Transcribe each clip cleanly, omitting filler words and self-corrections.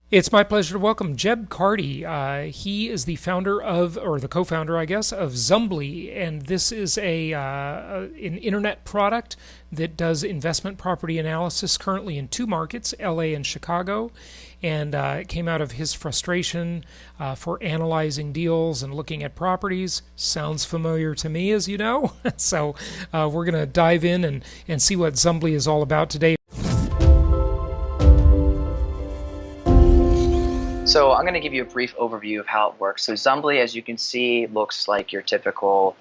It's my pleasure to welcome Jeb Carty. He is the founder of, or the co-founder, I guess, of Zumbly, and this is an internet product that does investment property analysis currently in two markets, LA and Chicago. And it came out of his frustration for analyzing deals and looking at properties. Sounds familiar to me, as you know. So we're going to dive in and see what Zumbly is all about today. So I'm going to give you a brief overview of how it works. So Zumbly, as you can see, looks like your typical,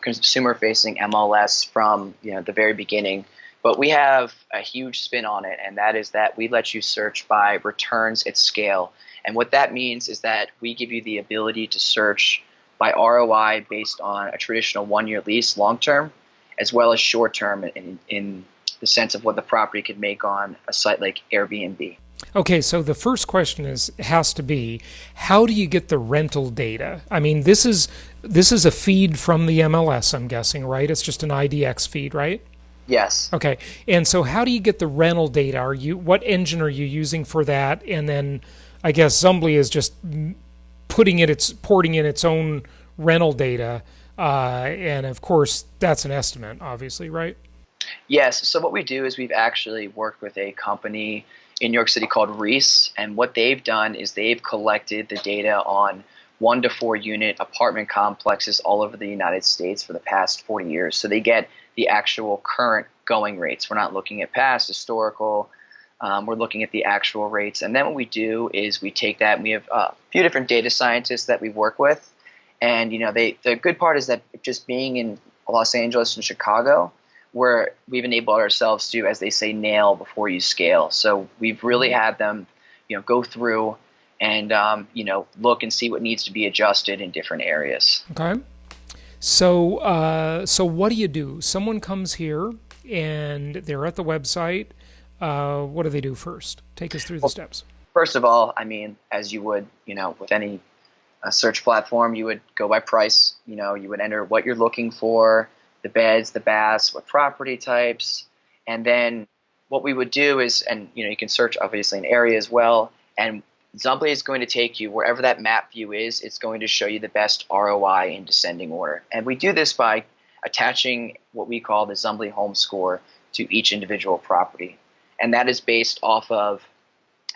consumer-facing MLS from, the very beginning. But we have a huge spin on it, and that is that we let you search by returns at scale. And what that means is that we give you the ability to search by ROI based on a traditional one-year lease, long-term, as well as short-term in the sense of what the property could make on a site like Airbnb. Okay, so the first question has to be, how do you get the rental data? I mean, this is a feed from the MLS, I'm guessing, right? It's just an IDX feed, right? Yes. Okay, and so how do you get the rental data? What engine are you using for that? And then I guess Zumbly is just porting in its own rental data, and of course that's an estimate, obviously, right? Yes. So what we do is we've actually worked with a company in New York City called Reese, and what they've done is they've collected the data on 1 to 4 unit apartment complexes all over the United States for the past 40 years. So they get the actual current going rates. We're not looking at past historical. We're looking at the actual rates. And then what we do is we take that, and we have a few different data scientists that we work with. And the good part is that just being in Los Angeles and Chicago, where we've enabled ourselves to, as they say, nail before you scale. So we've really had them, go through and look and see what needs to be adjusted in different areas. Okay. So what do you do? Someone comes here and they're at the website. What do they do first? Take us through the Well, steps. first of all, I mean, as you would, with any search platform, you would go by price. You would enter what you're looking for, the beds, the baths, what property types, and then what we would do is, and you can search obviously an area as well, and Zumbly is going to take you wherever that map view is. It's going to show you the best ROI in descending order, and we do this by attaching what we call the Zumbly Home Score to each individual property, and that is based off of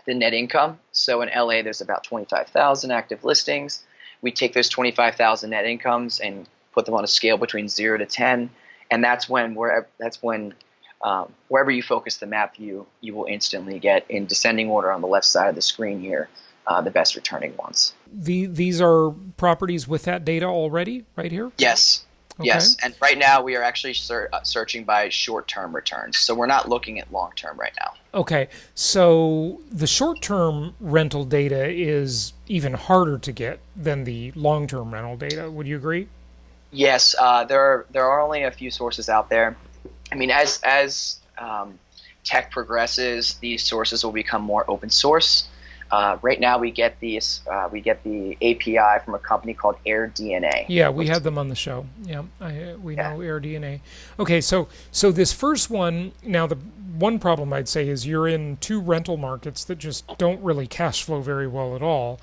the net income. So in LA, there's about 25,000 active listings. We take those 25,000 net incomes and put them on a scale between 0 to 10, and wherever you focus the map view, you will instantly get, in descending order on the left side of the screen here, the best returning ones. These are properties with that data already, right here? Yes. Okay. Yes, and right now we are actually searching by short-term returns, so we're not looking at long-term right now. Okay. So the short-term rental data is even harder to get than the long-term rental data. Would you agree? Yes, there are only a few sources out there. I mean, as tech progresses, these sources will become more open source. Right now, we get the API from a company called AirDNA. Yeah, we had them on the show. Yeah, we Yeah. know AirDNA. Okay, so this first one, now the one problem I'd say is you're in two rental markets that just don't really cash flow very well at all,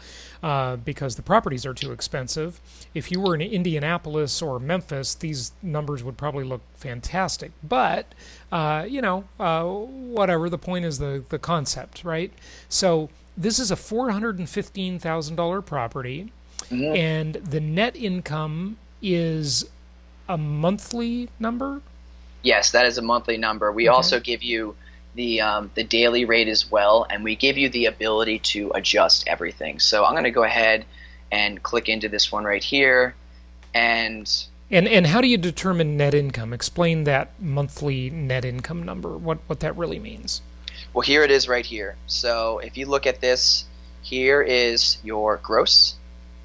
because the properties are too expensive. If you were in Indianapolis or Memphis, these numbers would probably look fantastic. But whatever. The point is the concept, right? So this is a $415,000 property, Mhm. and the net income is a monthly number. Yes, that is a monthly number. We Okay. also give you the daily rate as well, and we give you the ability to adjust everything. So I'm going to go ahead and click into this one right here, and And how do you determine net income? Explain that monthly net income number. What that really means. well, here it is right here. So if you look at this, here is your gross,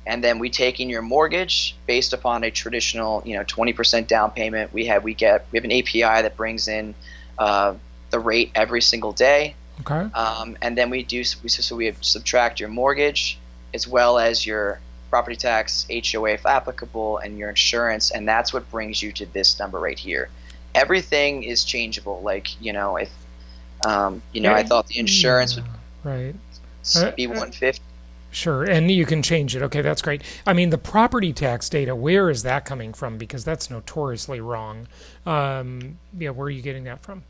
and then we take in your mortgage based upon a traditional, 20% down payment. We have an API that brings in the rate every single day, Okay. and then we subtract your mortgage as well as your property tax, HOA if applicable, and your insurance, and that's what brings you to this number right here. Everything is changeable. Like, if I thought the insurance Yeah, would. right. Uh, B150. Sure, and you can change it. Okay, that's great. I mean, the property tax data, where is that coming from? Because that's notoriously wrong. Yeah, where are you getting that from?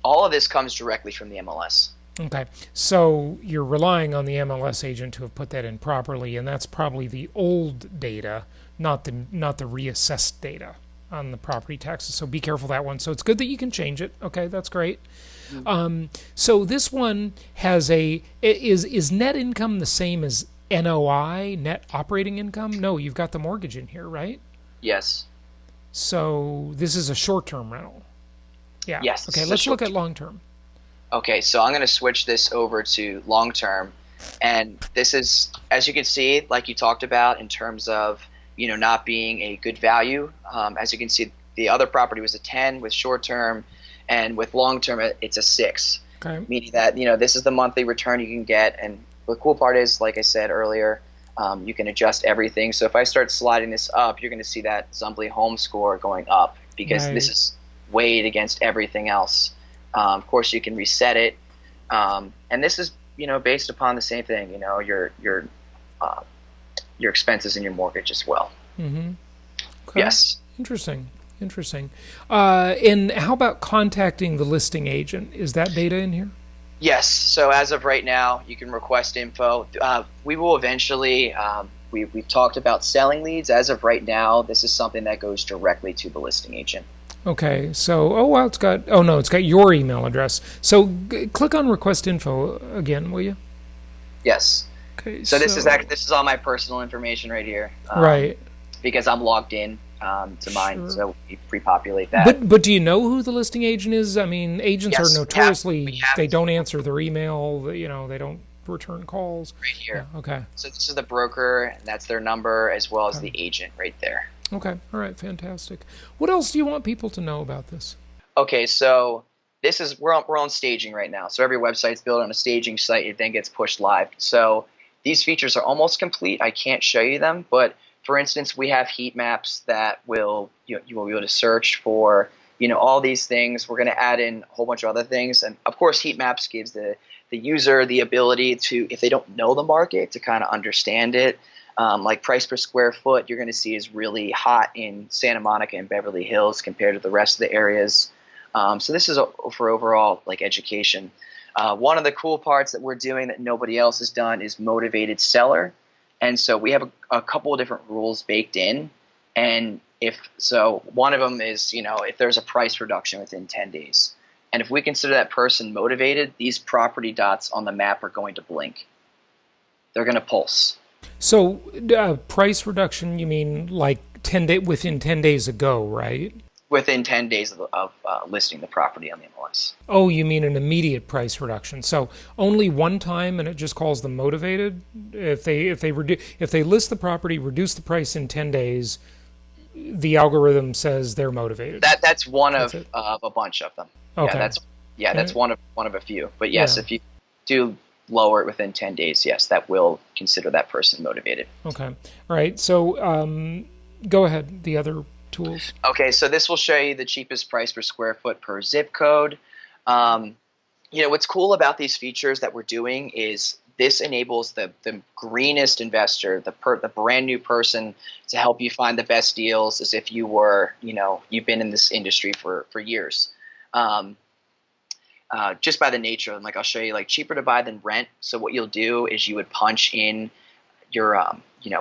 All of this comes directly from the MLS. Okay, so you're relying on the MLS agent to have put that in properly, and that's probably the old data, not the reassessed data on the property taxes. So be careful that one. So it's good that you can change it. Okay, that's great. So this one has is net income the same as NOI, net operating income? No, you've got the mortgage in here, right? Yes. So this is a short-term rental. Yeah. Yes. Okay, let's look at long-term. Okay, so I'm going to switch this over to long term, and this is, as you can see, like you talked about in terms of not being a good value. As you can see, the other property was a 10 with short term, and with long term it's a 6. Okay. Meaning that this is the monthly return you can get, and the cool part is, like I said earlier, you can adjust everything. So if I start sliding this up, you're going to see that Zumbly home score going up because this is weighed against everything else. Of course, you can reset it, and this is based upon the same thing. Your expenses and your mortgage as well. Mm-hmm. Okay. Yes. Interesting. And how about contacting the listing agent? Is that data in here? Yes. So as of right now, you can request info. We will eventually. We've talked about selling leads. As of right now, this is something that goes directly to the listing agent. Okay, so it's got your email address. So click on request info again, will you? Yes. Okay. So this is all my personal information right here. Right. Because I'm logged in to mine, so we pre-populate that. But do you know who the listing agent is? I mean, agents are notoriously they don't answer their email. They don't return calls. Right here. Yeah, okay. So this is the broker, and that's their number, as well as the agent right there. Okay. All right. Fantastic. What else do you want people to know about this? Okay. So this is we're on staging right now. So every website's built on a staging site. It then gets pushed live. So these features are almost complete. I can't show you them, but for instance, we have heat maps that will you will be able to search for all these things. We're going to add in a whole bunch of other things, and of course, heat maps gives the user the ability to, if they don't know the market, to kind of understand it. Like price per square foot, you're going to see is really hot in Santa Monica and Beverly Hills compared to the rest of the areas. So this is for overall education. One of the cool parts that we're doing that nobody else has done is motivated seller. And so we have a couple of different rules baked in. And one of them is, if there's a price reduction within 10 days. And if we consider that person motivated, these property dots on the map are going to blink. They're going to pulse. So price reduction, you mean like within 10 days ago, right? Within 10 days of listing the property on the MLS. Oh, you mean an immediate price reduction? So only one time, and it just calls them motivated. If they list the property, reduce the price in 10 days, the algorithm says they're motivated. That's one of a bunch of them. Okay. That's one of a few. But yes, if you do lower it within 10 days, yes, that will consider that person motivated. Okay. All right. So go ahead. The other tools. Okay. So this will show you the cheapest price per square foot per zip code. What's cool about these features that we're doing is this enables the greenest investor, the brand new person, to help you find the best deals as if you were, you've been in this industry for years. Just by the nature of them, I'll show you, cheaper to buy than rent. So what you'll do is you would punch in your,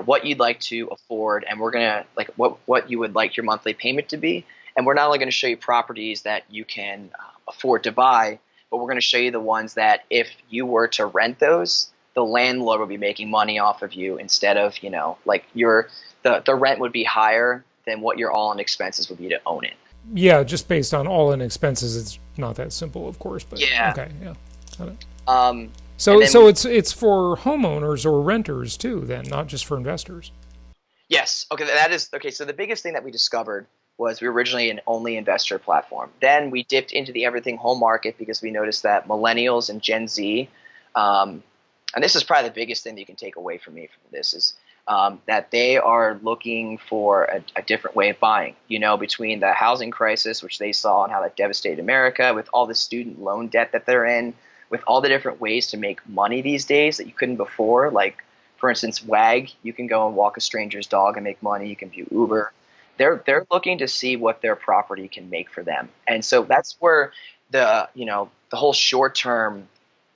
what you'd like to afford, and we're gonna what you would like your monthly payment to be. And we're not only going to show you properties that you can afford to buy, but we're going to show you the ones that if you were to rent those, the landlord would be making money off of you instead of, the rent would be higher than what your all-in expenses would be to own it. Yeah, just based on all-in expenses, it's not that simple, of course. But yeah. Okay. Yeah. Got it. So it's for homeowners or renters too, then, not just for investors. Yes. Okay. That is okay. So the biggest thing that we discovered was we were originally an only investor platform. Then we dipped into the everything home market because we noticed that millennials and Gen Z, and this is probably the biggest thing that you can take away from me from this is that they are looking for a different way of buying. Between the housing crisis, which they saw and how that devastated America, with all the student loan debt that they're in, with all the different ways to make money these days that you couldn't before, like for instance, Wag, you can go and walk a stranger's dog and make money. You can view Uber. They're looking to see what their property can make for them, and so that's where the whole short term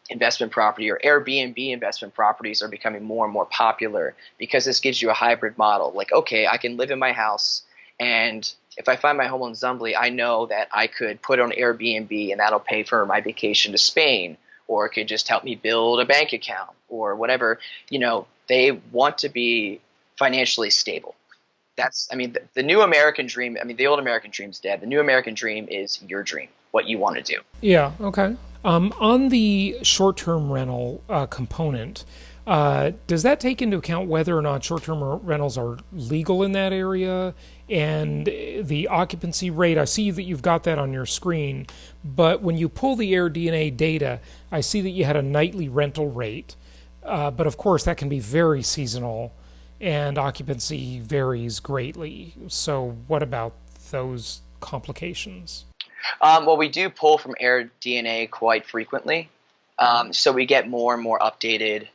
investment property or Airbnb investment properties are becoming more and more popular because this gives you a hybrid model. Like, okay, I can live in my house, and if I find my home on Zumbly, I know that I could put it on Airbnb and that'll pay for my vacation to Spain, or it could just help me build a bank account or whatever. They want to be financially stable. The new American dream. I mean, the old American dream's dead. The new American dream is your dream, what you want to do. Yeah, okay. On the short-term rental component, does that take into account whether or not short-term rentals are legal in that area and the occupancy rate? I see that you've got that on your screen, but when you pull the AirDNA data, I see that you had a nightly rental rate, but of course that can be very seasonal and occupancy varies greatly. So what about those complications? Well, we do pull from AirDNA quite frequently, so we get more and more updated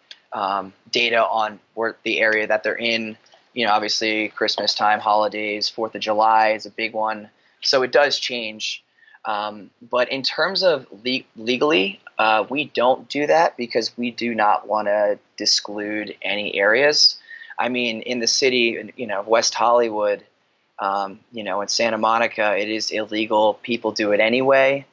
data on where the area that they're in. Obviously Christmas time, holidays, 4th of July is a big one, so it does change. But in terms of legally, we don't do that because we do not want to disclude any areas. I mean, in the city, West Hollywood, in Santa Monica, it is illegal. People do it anyway.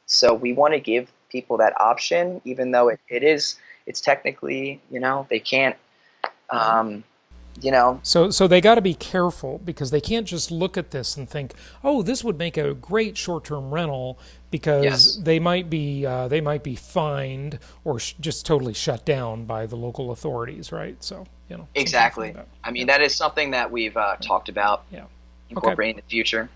So we want to give people that option, even though it's technically, they can't, So they got to be careful because they can't just look at this and think, oh, this would make a great short-term rental because Yes. they might be fined or just totally shut down by the local authorities, right? So, something to think Exactly. about. I mean, that is something that we've talked about Yeah. Okay. incorporating in the future.